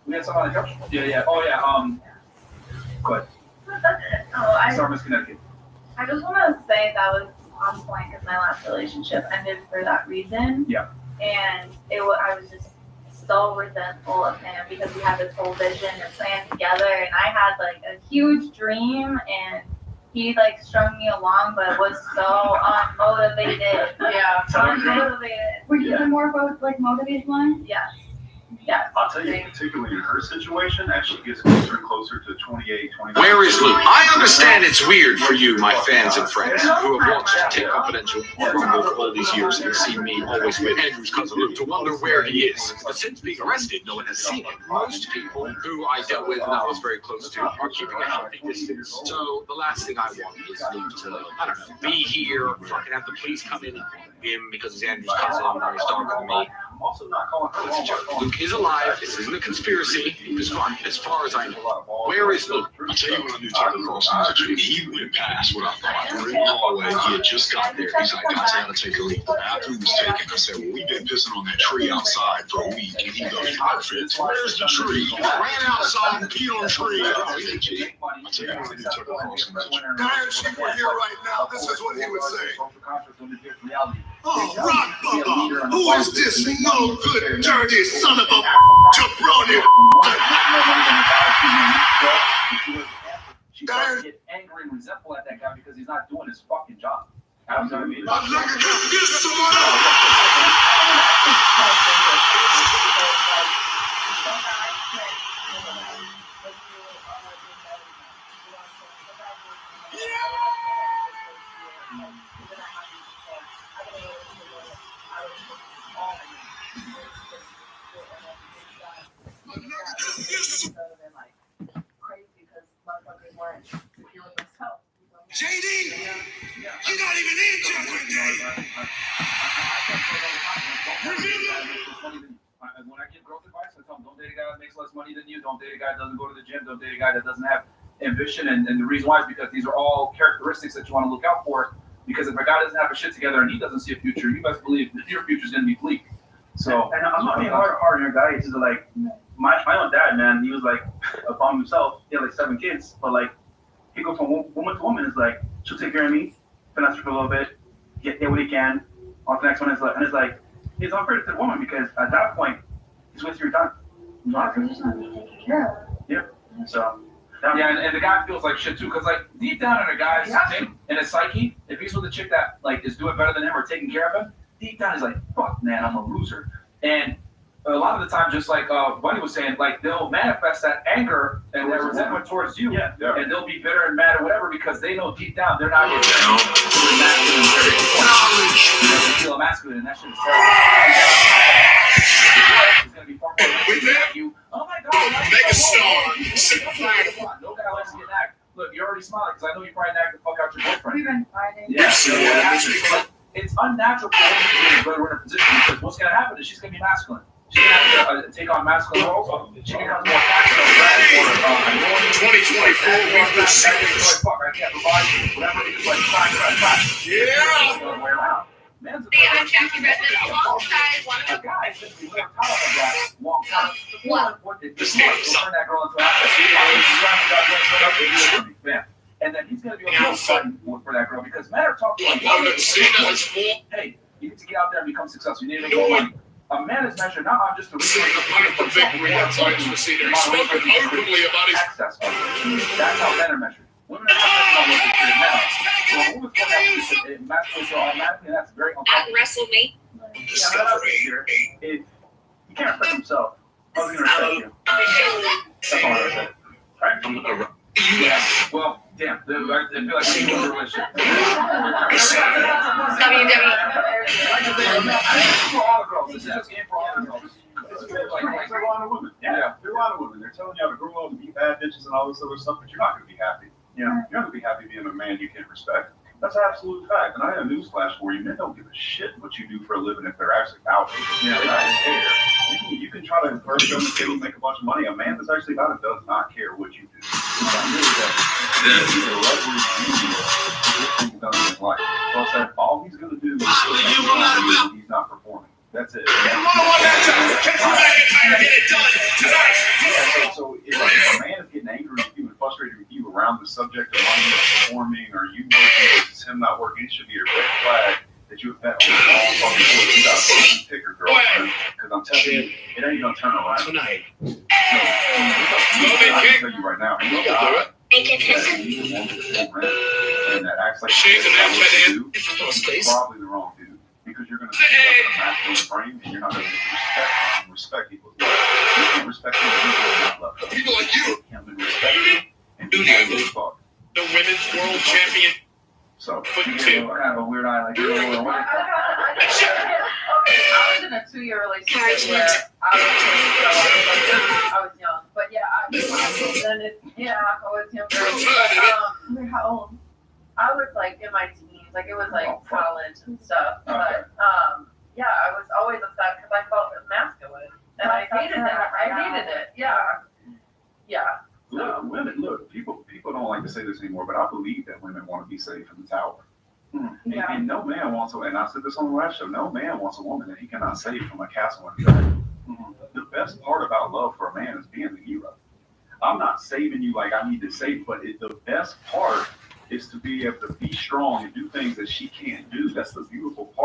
We had something on the couch. Yeah. Oh yeah. Go ahead. Starbucks, Connecticut. I just want to say that was on point because my last relationship ended for that reason. Yeah. And I was just so resentful of him because we had this whole vision and plan together, and I had like a huge dream, and he like strung me along, but was so unmotivated. Yeah. Unmotivated. Were you more about like motivated one? Yes. Yes. I'll tell you, particularly in her situation, as she gets closer and closer to 28, 29. Where is Luke? I understand it's weird for you, my fans and friends, who have watched Take Confidential on Rumble for all these years and seen me always with Andrew's cousin Luke, to wonder where he is. But since being arrested, no one has seen him. Most people who I dealt with and I was very close to are keeping a healthy distance. So the last thing I want is Luke to, I don't know, be here, fucking have the police come in him because he's Andrew's cousin or he's darker than me. I'm also not calling her. It's a joke. Luke is alive. This isn't a conspiracy. As far as I know. Where is Luke? I'll tell you when I knew Tucker Carlson was a joke. He went past what I thought. We're in the hallway. He had just got there. He's like, guys, I gotta take a leak. The bathroom was taken. I said, well, we've been pissing on that tree outside for a week. And he goes, perfect. Where's the tree? Ran outside and peed on the tree. I'll tell you when I knew Tucker Carlson was a joke. Guys, if he were here right now, this is what he would say. Oh, Rock Bubba, who is this no good, dirty son of a jabroni? She starts to get angry and resentful at that guy because he's not doing his fucking job. Absolutely. JD, you're not even in jeopardy. When I give growth advice, I tell them, don't date a guy that makes less money than you. Don't date a guy that doesn't go to the gym. Don't date a guy that doesn't have ambition. And the reason why is because these are all characteristics that you want to look out for. Because if a guy doesn't have a shit together and he doesn't see a future, you best believe that your future is going to be bleak. So, and I'm not being hard on your guy. He's like, my own dad, man, he was like a bomb himself. He had like 7 kids, but like, he goes from woman to woman. It's like, she'll take care of me, finesse her for a little bit, get what he can. On the next one is like, and it's like, he's unfair to the woman because at that point, he's wasting your time. Yeah, because he's not being taken care of. Yeah. So. Yeah, and the guy feels like shit too, because like deep down in a guy's thing, in his psyche, if he's with a chick that like is doing better than him or taking care of him, deep down he's like, fuck man, I'm a loser. And a lot of the time, just like Buddy was saying, like they'll manifest that anger and that resentment towards you, and they'll be bitter and mad or whatever because they know deep down they're not getting feel masculine, and that shit is terrible. It's gonna be far more you. Oh my God! No guy likes to get nagged. Look, you're already smiling because I know you probably nagged the fuck out your boyfriend. We've been fighting. Yeah. It's unnatural for women to be in a better position because what's gonna happen is she's gonna be masculine. She's gonna have to take on masculine roles. She becomes more masculine. 2024, we will see this. Fuck, I can't provide whatever it is. Like, yeah. Man's I'm Jackie Redmond alongside one of the guys that be more top of that long time. What? This name is turn that girl into an asset. and then he's gonna be a real fun for that girl because men are talking like, hey, you need to get out there and become successful. You need to make more money. A man is measured not on just the access. That's how men are measured. Women are not measured on what now. So a woman's going to have to match so automatically, that's very uncomfortable. Wrestle me. Here, if he can't respect himself, how's he gonna respect you? That's all I said. Right? Yeah. Well, damn. I feel like we need a relationship. For all the girls. This is just game for all the girls. There's a lot of women. Yeah, there are a lot of women. They're telling you how to grow up and be bad bitches and all this other stuff, but you're not going to be happy. You know, you're not going to be happy being a man you can't respect. That's an absolute fact. And I have a newsflash for you. Men don't give a shit what you do for a living if they're actually out here. Yeah, they don't care. You can try to encourage them to make a bunch of money. A man that's actually about it does not care what you do. He's all he's going to do is he's not performing. That's it. So if a man is getting angry with you and frustrated with you around the subject of money or performing or you working versus him not working, it should be a red flag that you have bet on the wrong fucking horse. You got a fucking picker, girlfriend. Because I'm telling you, it ain't gonna turn around. Tonight. So, I can tell you right now, any guy that needs a woman to pay rent and that acts like she's probably the wrong dude. Because you're going to see up in a masculine frame and you're not going to respect equals love. You can't respect him and you not love him. People like you him and respect him and do not give a fuck. The women's world champion. So, you get kind of a weird eye like you're a little Okay, I was in a 2-year relationship where I was young, but yeah, I was younger. How old? I was like in my teens, like it was like college and stuff. But yeah, I was always upset because I felt masculine, and I hated that. I hated it. Yeah. Look, women, people don't like to say this anymore, but I believe that women want to be safe in the tower. And no man wants to, and I said this on the last show, no man wants a woman that he cannot save from a castle in the dragon. The best part about love for a man is being the hero. I'm not saving you like I need to save, but the best part is to be able to be strong and do things that she can't do. That's the beautiful part.